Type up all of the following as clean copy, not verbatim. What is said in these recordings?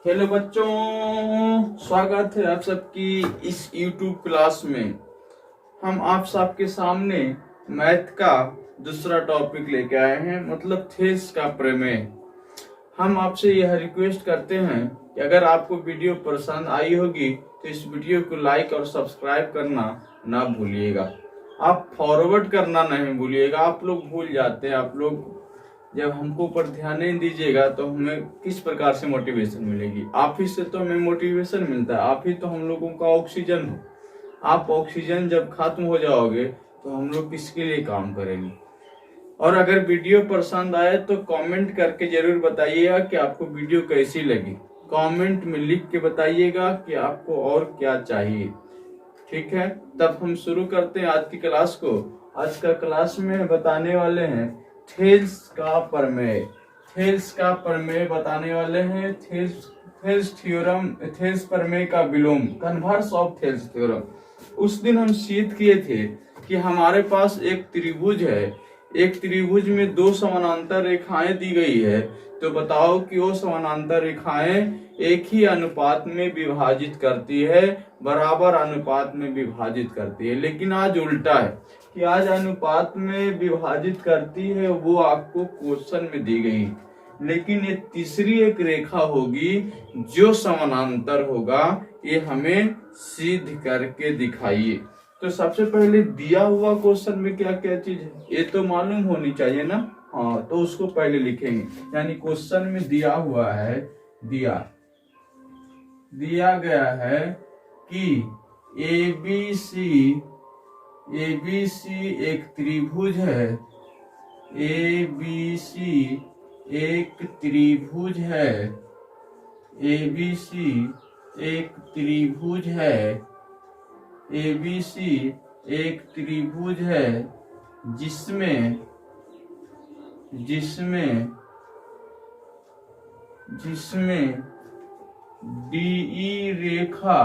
Hello बच्चों, स्वागत है आप सबकी इस YouTube क्लास में। हम आप सबके सामने मैथ का दूसरा टॉपिक लेके आए हैं, मतलब थेल्स का प्रमेय। हम आपसे यह रिक्वेस्ट करते हैं कि अगर आपको वीडियो पसंद आई होगी तो इस वीडियो को लाइक और सब्सक्राइब करना ना भूलिएगा। आप फॉरवर्ड करना नहीं भूलिएगा। आप लोग भूल जाते हैं। आप लोग जब हमको ऊपर ध्यान नहीं दीजिएगा तो हमें किस प्रकार से मोटिवेशन मिलेगी। आप ही से तो हमें मोटिवेशन मिलता है। आप ही तो हम लोगों का ऑक्सीजन हो। आप ऑक्सीजन जब खत्म हो जाओगे तो हम लोग किसके लिए काम करेंगे। और अगर वीडियो पसंद आए तो कमेंट करके जरूर बताइएगा कि आपको वीडियो कैसी लगी। कमेंट में लिख के बताइएगा कि आपको और क्या चाहिए। ठीक है, तब हम शुरू करते हैं आज की क्लास को। आज का क्लास में बताने वाले हैं थेल्स का प्रमेय। थेल्स का प्रमेय बताने वाले हैं। थेल्स थ्योरम, थेल्स प्रमेय का विलोम, कन्वर्स ऑफ थेल्स थ्योरम। उस दिन हम सिद्ध किए थे कि हमारे पास एक त्रिभुज है। एक त्रिभुज में दो समानांतर रेखाएं दी गई है, तो बताओ कि वो समानांतर रेखाएं एक ही अनुपात में विभाजित करती है, बराबर अनुपात में विभाजित करती है। लेकिन आज उल्टा है कि आज अनुपात में विभाजित करती है, वो आपको क्वेश्चन में दी गई। लेकिन ये तीसरी एक रेखा होगी जो समानांतर होगा, ये हमें सिद्ध करके दिखाइए। तो सबसे पहले दिया हुआ क्वेश्चन में क्या क्या चीज है ये तो मालूम होनी चाहिए ना। हाँ, तो उसको पहले लिखेंगे। यानी क्वेश्चन में दिया हुआ है, दिया गया है कि ABC एक त्रिभुज है। ABC एक त्रिभुज है। ABC एक त्रिभुज है। ABC एक त्रिभुज है जिसमें DE रेखा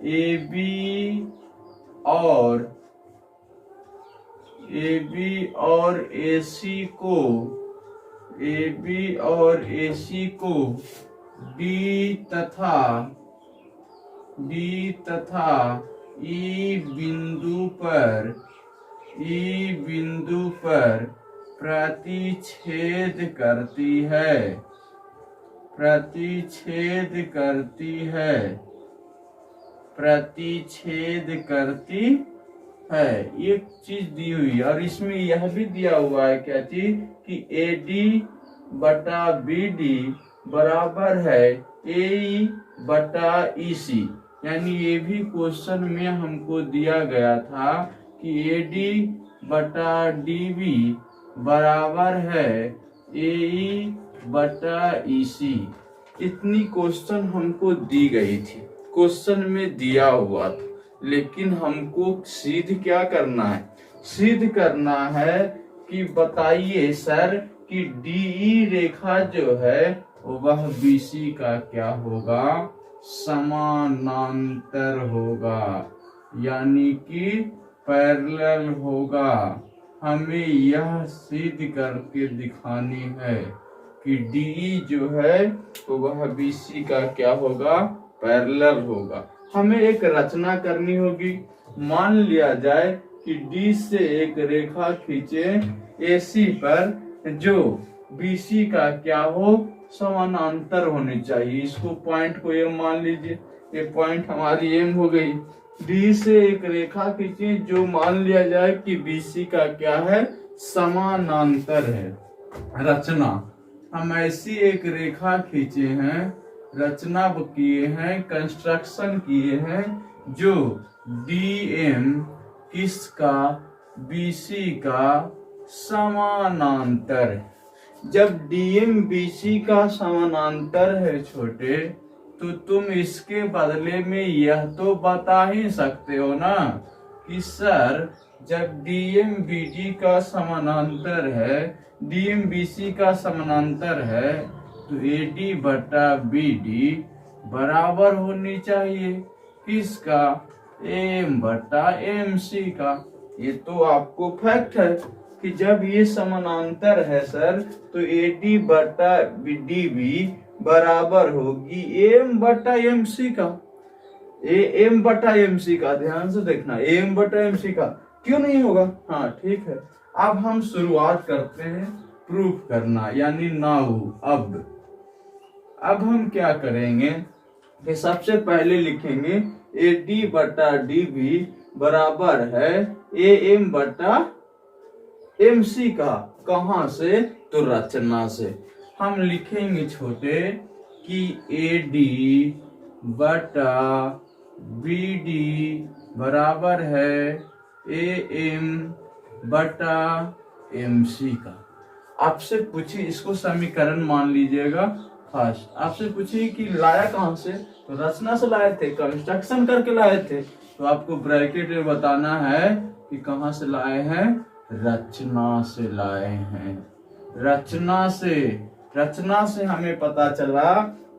AB और AC को D तथा E बिंदु पर प्रतिच्छेद करती है। एक चीज दी हुई है। और इसमें यह भी दिया हुआ है क्या चीज कि AD बटा BD बराबर है AE बटा EC। यानी ये भी क्वेश्चन में हमको दिया गया था कि AD बटा DB बराबर है AE बटा EC। इतनी क्वेश्चन हमको दी गई थी, क्वेश्चन में दिया हुआ था। लेकिन हमको सिद्ध क्या करना है? सिद्ध करना है कि बताइए सर कि DE रेखा जो है वह BC का क्या होगा? समानांतर होगा, यानी कि पैरेलल होगा। हमें यह सिद्ध करके दिखानी है कि DE जो है वह BC का क्या होगा? पैरेलल होगा। हमें एक रचना करनी होगी। मान लिया जाए कि D से एक रेखा खींचे AC पर जो BC का क्या हो? समानांतर होनी चाहिए। इसको पॉइंट को M मान लीजिए। ये पॉइंट हमारी M हो गई। D से एक रेखा खींचे जो मान लिया जाए कि BC का क्या है? समानांतर है। रचना, हम ऐसी एक रेखा खींचे हैं, रचना किए हैं, कंस्ट्रक्शन किए हैं जो DM किसका? BC का समानांतर है। जब DM BC का समानांतर है छोटे, तो तुम इसके बदले में यह तो बता ही सकते हो ना कि सर जब DM BD का समानांतर है, DM BC का समानांतर है, तो AD बटा BD बराबर होनी चाहिए किसका? AM बटा MC का। ये तो आपको फैक्ट है। कि जब ये समानांतर है सर तो AD बटा DB बराबर होगी AM बटा MC का। AM बटा MC का, ध्यान से देखना, AM बटा MC का क्यों नहीं होगा? हाँ ठीक है। अब हम शुरुआत करते हैं प्रूफ करना, यानी नाउ। अब हम क्या करेंगे कि सबसे पहले लिखेंगे AD बटा DB बराबर है AM बटा MC का। कहां से? तो रचना से। हम लिखेंगे छोटे कि AD बटा BD बराबर है AM बटा MC का। आपसे पूछिए, इसको समीकरण मान लीजिएगा फर्स्ट। आपसे पूछिए कि लाया कहां से? तो रचना से लाए थे, कंस्ट्रक्शन करके लाए थे। तो आपको ब्रैकेट में बताना है कि कहां से लाए हैं, रचना से लाए हैं। रचना से हमें पता चला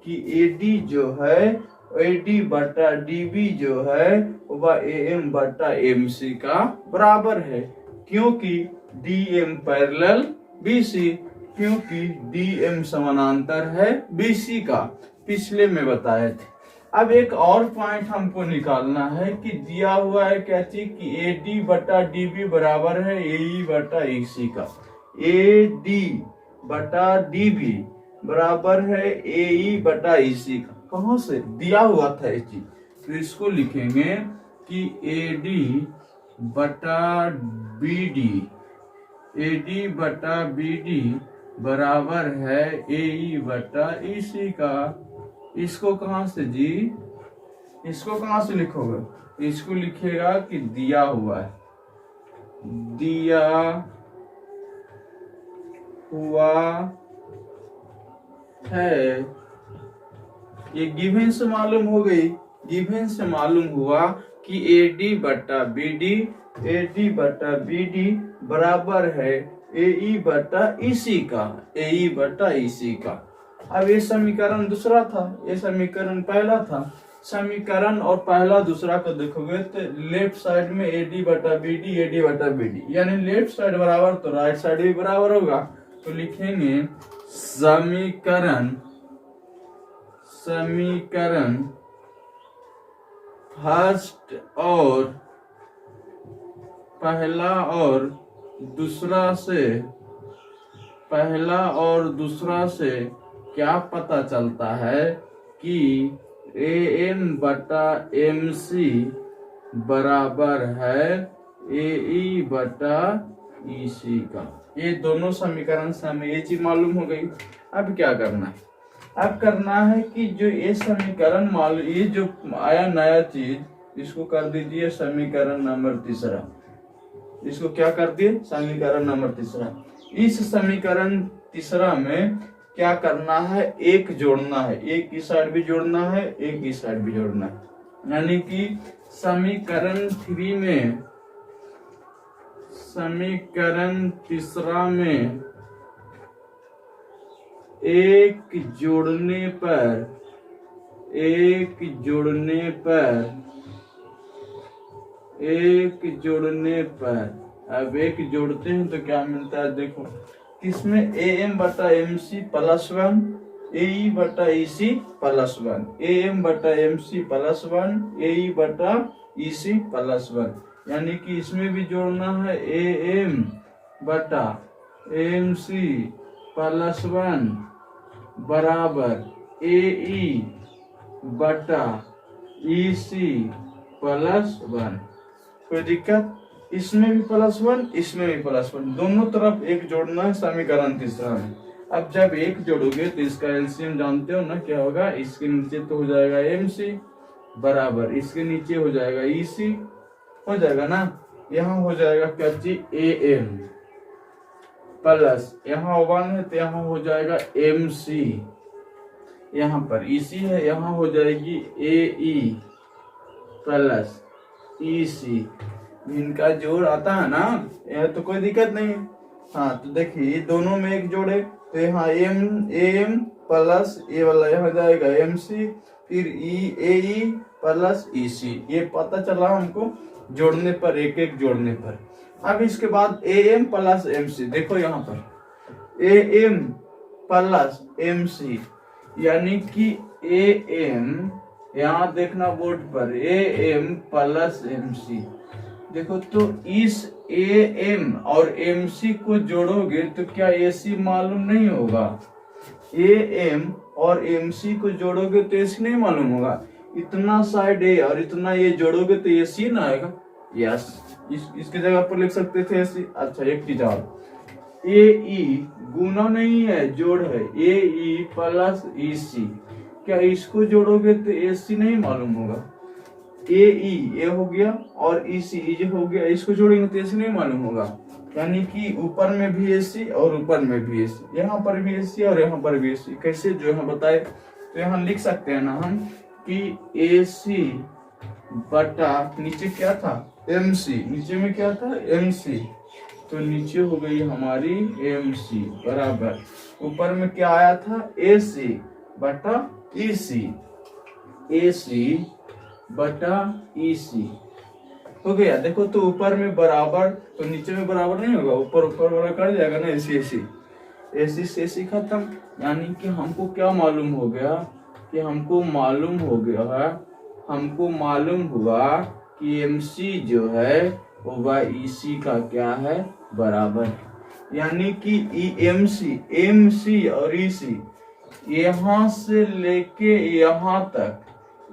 कि AD जो है, AD बटा DB जो है वह AM बटा MC का बराबर है, क्योंकि DM पैरेलल BC, क्योंकि DM समानांतर है BC का, पिछले में बताए थे। अब एक और पॉइंट हमको निकालना है कि दिया हुआ है क्या चीज कि AD बटा DB बराबर है AE बटा EC का। AD बटा DB बराबर है AE बटा EC का। कहां से? दिया हुआ था ये चीज। तो इसको लिखेंगे कि AD बटा BD बराबर है AE बटा EC का। इसको कहां से जी? इसको कहां से लिखोगे? इसको लिखेगा कि दिया हुआ है, दिया हुआ है। ये गिवन से मालूम हो गई, गिवन से मालूम हुआ कि AD बटा BD बराबर है AE बटा EC का, AE बटा EC का। अब ये समीकरण दूसरा था, ये समीकरण पहला था। समीकरण और पहला दूसरा को देखोगे तो लेफ्ट साइड में AD बटा BD, यानी लेफ्ट साइड बराबर तो राइट साइड भी बराबर होगा। तो लिखेंगे समीकरण फर्स्ट और पहला और दूसरा से क्या पता चलता है कि AM बटा MC बराबर है AE बटा EC का। ये दोनों समीकरण से हमें ये चीज मालूम हो गई। अब क्या करना है? अब करना है कि जो ये समीकरण ये जो आया नया चीज, इसको कर दीजिए समीकरण नंबर तीसरा। इसको क्या कर दिए? समीकरण नंबर तीसरा। इस समीकरण तीसरा में क्या करना है? एक जोड़ना है, एक इस साइड भी जोड़ना है, एक इस साइड भी जोड़ना है। यानी कि समीकरण तीसरा में एक जोड़ने पर अब एक जोड़ते हैं तो क्या मिलता है? देखो, किसमें AM बटा MC प्लस 1, AE बटा EC प्लस 1, AM बटा MC प्लस 1, AE बटा EC प्लस 1। यानी कि इसमें भी जोड़ना है AM बटा MC प्लस 1 बराबर AE बटा EC प्लस 1। कोई दिक्कत? इसमें भी प्लस 1, इसमें भी प्लस 1, दोनों तरफ एक जोड़ना है समीकरण तीसरा में। अब जब एक जोड़ोगे तो इसका एलसीएम जानते हो ना क्या होगा? इसके नीचे तो हो जाएगा MC बराबर, इसके नीचे हो जाएगा EC, हो जाएगा ना। यहाँ हो जाएगा क्या चीज? AM प्लस यहाँ 1 है तो यहाँ हो जाएगा MC, यहाँ पर EC है, यहाँ हो जाएगी AE प्लस EC। इनका जोड़ आता है ना, यह तो कोई दिक्कत नहीं है। हाँ तो देखिए दोनों में एक जोड़े तो यहाँ AM प्लस ये वाला यहाँ जाएगा MC, फिर AE प्लस EC। ये पता चला हमको जोड़ने पर, एक एक जोड़ने पर। अब इसके बाद A M plus M C, देखो यहाँ पर A M plus M C, यानी कि ए एम, यहाँ देखना बोर्ड पर A M plus M C. देखो तो इस ए एम और एम सी को जोड़ोगे तो क्या ए सी मालूम नहीं होगा? ए एम और एम सी को जोड़ोगे तो ए सी नहीं मालूम होगा। इतना साइड ए और इतना ए जोड़ोगे तो ए सी ना आएगा। यस, इसकी जगह पर लिख सकते थे ए सी। अच्छा, एक चीज और, ए ई गुना नहीं है, जोड़ है। ए ई प्लस ई सी, क्या इसको जोड़ोगे तो ए सी नहीं मालूम होगा? ए ई ए हो गया और ई सी ई हो गया, इसको जोड़ेंगे तो ए सी नहीं मालूम होगा। यानी कि ऊपर में भी ए सी और ऊपर में भी ए सी, यहाँ पर भी ए सी और यहाँ पर भी ए सी। कैसे जो है बताए, तो यहाँ लिख सकते हैं ना हम कि ए सी बटा नीचे क्या था एम सी, नीचे में क्या था एम सी, तो नीचे हो गई हमारी एम सी बराबर ऊपर में क्या आया था ए सी बटा ई सी, ए सी बटा ई सी हो गया। देखो तो ऊपर में बराबर तो नीचे में बराबर नहीं होगा, ऊपर ऊपर वाला कर जाएगा ना, एसी एसी, एसी से एसी खत्म। यानी कि हमको क्या मालूम हो गया कि हमको मालूम हुआ कि एमसी जो है वो ईसी का क्या है बराबर। यानी कि एमसी और ईसी यहाँ से लेके यहाँ तक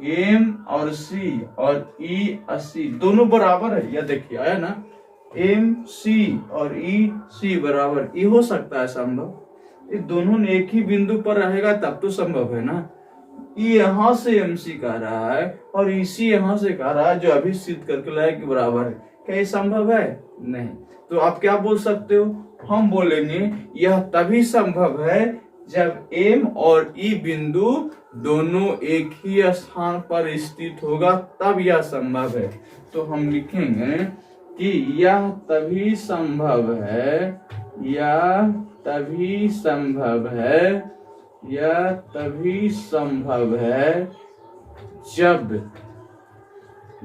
एम और सी और ई सी दोनों बराबर है। यह देखिए आया ना, एम सी और ई सी बराबर, ये हो सकता है संभव? ये दोनों ने एक ही बिंदु पर रहेगा तब तो संभव है ना। ई यहाँ से एम सी कह रहा है और ई सी यहाँ से कह रहा है, जो अभी सिद्ध करके लाया कि बराबर है। क्या ये संभव है? नहीं। तो आप क्या बोल सकते हो? हम बोलेंगे यह तभी संभव है जब एम और ई बिंदु दोनों एक ही स्थान पर स्थित होगा, तब यह संभव है। तो हम लिखेंगे कि यह तभी संभव है, यह तभी संभव है, यह तभी संभव है जब,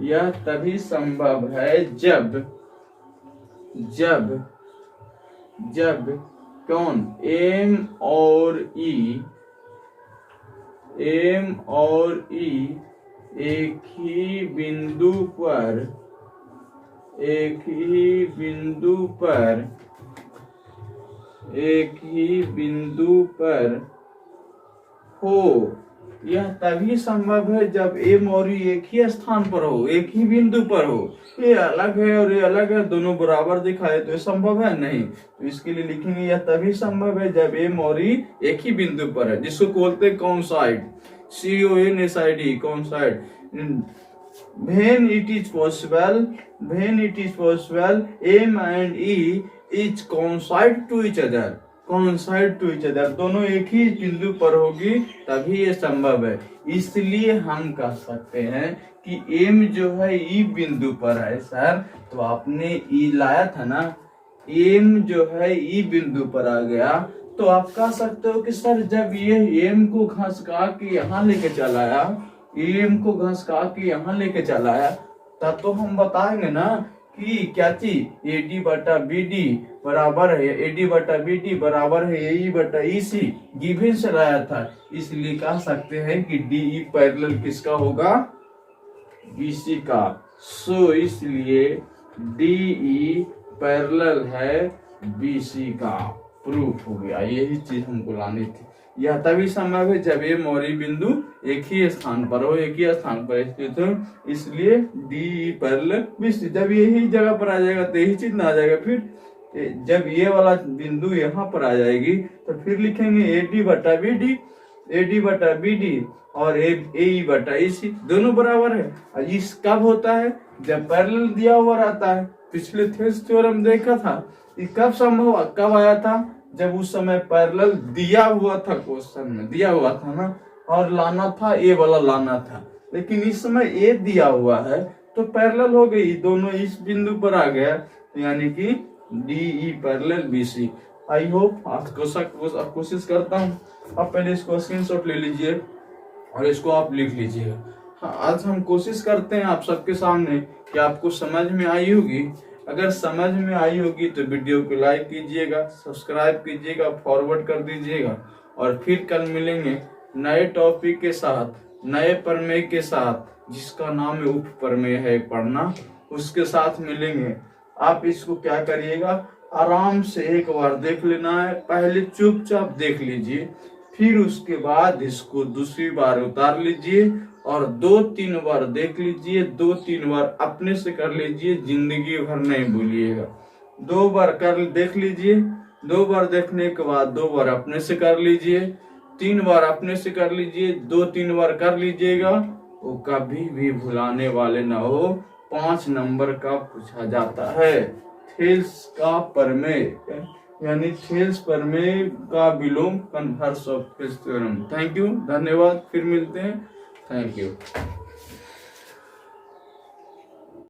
यह तभी संभव है जब कौन एम और ई एक ही बिंदु पर हो। यह तभी संभव है जब एम और ई एक ही स्थान पर हो, एक ही बिंदु पर हो। ये अलग है और ये अलग है, दोनों बराबर दिखाए तो ये संभव है नहीं। तो इसके लिए लिखेंगे यह तभी संभव है जब एम और ई एक ही बिंदु पर है, जिसको बोलते हैं कॉन्साइड, CONSID, कॉन्साइड। When it is possible, M and E is coincide to each other, दोनों एक ही बिंदु पर होगी तभी ये संभव है। इसलिए हम कह सकते हैं कि M जो है E बिंदु पर है। सर तो आपने E लाया था ना, M जो है E बिंदु पर आ गया, तो आप कह सकते हो कि सर जब ये M को घसका के यहाँ लेके चला आया, एम को घसका के यहाँ लेके चला आया, तब तो हम बताएंगे ना कि क्या चीज एडी बटा बी डी बराबर है, एडी बटा बी डी बराबर है ए बटा ई सी, गिवन से लाया था। इसलिए कह सकते हैं कि डी ई पैरेलल किसका होगा? बीसी का। सो इसलिए डी ई पैरेलल है बीसी का। प्रूफ हो गया। यही चीज हमको लानी थी। यह तभी संभव है जब एम और ई बिंदु एक ही स्थान पर हो, एक ही स्थान पर स्थित हो। इसलिए डी पैरेलल बीसी। जब यही जगह पर आ जाएगा तो यही चीज ना आ जाएगा। फिर जब ये वाला बिंदु यहाँ पर आ जाएगी तो फिर लिखेंगे एडी बटा बी डी, एडी बटा बी डी और ए बटा ई सी, दोनों बराबर है। और इस कब होता है? जब पैरेलल दिया हुआ रहता है। पिछले थेल्स थ्योरम देखा था, ये कब संभव, कब आया था? जब उस समय पैरेलल दिया हुआ था, क्वेश्चन में दिया हुआ था ना, और लाना था ए वाला लाना था। लेकिन इस समय ए दिया हुआ है तो पैरेलल हो गई, दोनों इस बिंदु पर आ गया, यानी कि D E parallel B C. I hope आज कोशिश करता हूँ आप पहले इसको स्क्रीनशॉट ले लीजिए और इसको आप लिख लीजिएगा। हाँ, आज हम कोशिश करते हैं आप सबके सामने कि आपको समझ में आई होगी। अगर समझ में आई होगी तो वीडियो को लाइक कीजिएगा, सब्सक्राइब कीजिएगा, फॉरवर्ड कर दीजिएगा। और फिर कल मिलेंगे नए टॉपिक के साथ, नए प्रमेय के साथ, जिसका नाम है उप प्रमेय है पढ़ना, उसके साथ मिलेंगे। आप इसको क्या करिएगा, आराम से एक बार देख लेना है, पहले चुपचाप देख लीजिए, फिर उसके बाद इसको दूसरी बार उतार लीजिए और 2-3 बार देख लीजिए, 2-3 बार अपने से कर लीजिए, जिंदगी भर नहीं भूलिएगा। 2 बार कर देख लीजिए, 2 बार देखने के बाद 2 बार अपने से कर लीजिए, 3 बार अपने से कर लीजिए, 2-3 बार कर लीजिएगा, वो कभी भी भुलाने वाले ना हो। 5 नंबर का पूछा जाता है, थेल्स का प्रमेय, यानी थेल्स प्रमेय का विलोम, converse of Thales theorem. Thank you, धन्यवाद, फिर मिलते हैं। Thank you.